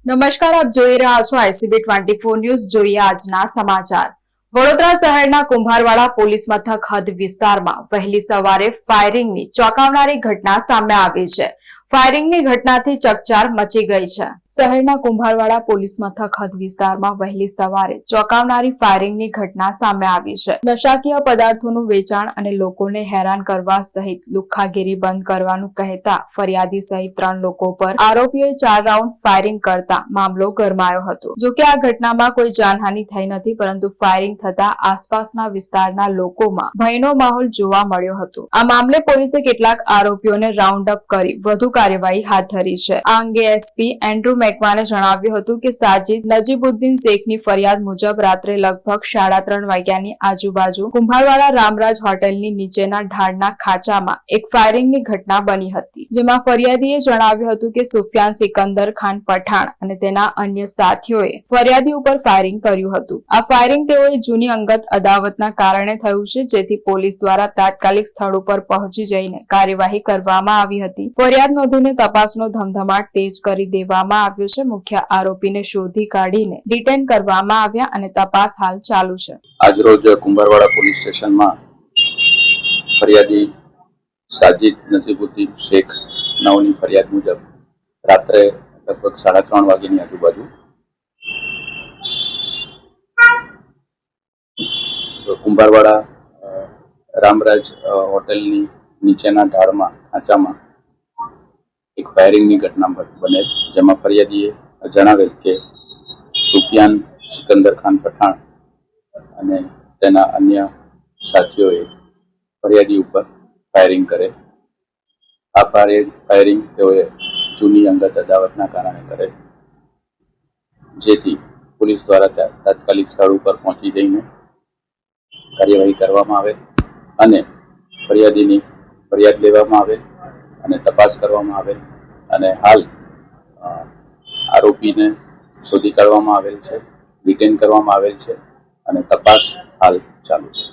નમસ્કાર, આપ જોઈ રહ્યા છો ICB 24 ન્યૂઝ. જોઈએ આજના સમાચાર. વડોદરા શહેરના કુંભારવાડા પોલીસ મથક હદ વિસ્તારમાં વહેલી સવારે ફાયરિંગની ચોંકાવનારી ઘટના સામે આવી છે. ફાયરિંગની ઘટનાથી ચકચાર મચી ગઈ છે. શહેરના કુંભારવાડા પોલીસ મથક હદ વિસ્તારમાં વહેલી સવારે ચોંકાવનારી ફાયરિંગની ઘટના સામે આવી છે. નશાકીય પદાર્થોનું વેચાણ અને લોકોને હેરાન કરવા સહિત લુખ્ખાગીરી બંધ કરવાનું કહેતા ફરિયાદી સહિત 3 લોકો પર આરોપીઓએ 4 રાઉન્ડ ફાયરિંગ કરતા મામલો ગરમાયો હતો. જોકે આ ઘટનામાં કોઈ જાનહાનિ થઈ નથી, પરંતુ ફાયરિંગ થતા આસપાસના વિસ્તારના લોકોમાં ભયનો માહોલ જોવા મળ્યો હતો. આ મામલે પોલીસે કેટલાક આરોપીઓને રાઉન્ડ અપ કરી વધુ કાર્યવાહી હાથ ધરી છે. આ અંગે એસપી એન્ડ્રુ મેકવાને જણાવ્યું હતું કે સાજિદ નજીબુદ્દીન શેખની ફરિયાદ મુજબ રાત્રે લગભગ 3:30 વાગ્યાની આજુબાજુ કુંભારવાડા રામરાજ હોટેલની નીચેના ઢાળના ખાંચામાં એક ફાયરિંગની ઘટના બની હતી, જેમાં ફરિયાદીએ જણાવ્યું હતું કે સુફિયાન સિકંદર ખાન પઠાણ અને તેના અન્ય સાથીઓએ ફરિયાદી ઉપર ફાયરિંગ કર્યું હતું. આ ફાયરિંગ તેઓએ જૂની અંગત અદાવતના કારણે થયું છે, જેથી પોલીસ દ્વારા તાત્કાલિક સ્થળ ઉપર પહોંચી જઈને કાર્યવાહી કરવામાં આવી હતી. ફરિયાદ નોંધીને તપાસનો ધમધમાટ તેજ કરી દેવામાં આવ્યો છે. મુખ્ય આરોપીને શોધી કાઢીને ડિટેન કરવામાં આવ્યા અને તપાસ હાલ ચાલુ છે. આજરોજ કુંભારવાડા પોલીસ સ્ટેશનમાં ફરિયાદી સાજિદ નજીબુદ્દીન શેખ નાઓની ફરિયાદ મુજબ રાત્રે લગભગ 3:30 વાગ્યાની આજુબાજુ કુંભારવાડા રામરાજ હોટેલની નીચેના ઢાળમાં ખાંચામાં એક ફાયરિંગની ઘટના બનેલ, જેમાં ફરિયાદીએ જણાવેલ કે સુફિયાન સિકંદર ખાન પઠાણ અને તેના અન્ય સાથીઓએ ફરિયાદી ઉપર ફાયરિંગ કરેલ. આ ફાયરિંગ તેઓએ જૂની અંગત અદાવતના કારણે કરેલ, જેથી પોલીસ દ્વારા તાત્કાલિક સ્થળ ઉપર પહોંચી જઈને કાર્યવાહી કરવામાં આવેલ અને ફરિયાદીની ફરિયાદ લેવામાં આવેલ અને તપાસ કરવામાં આવેલ અને હાલ આરોપીને શોધી કાઢવામાં આવેલ છે, ડિટેન કરવામાં આવેલ છે અને તપાસ હાલ ચાલુ છે.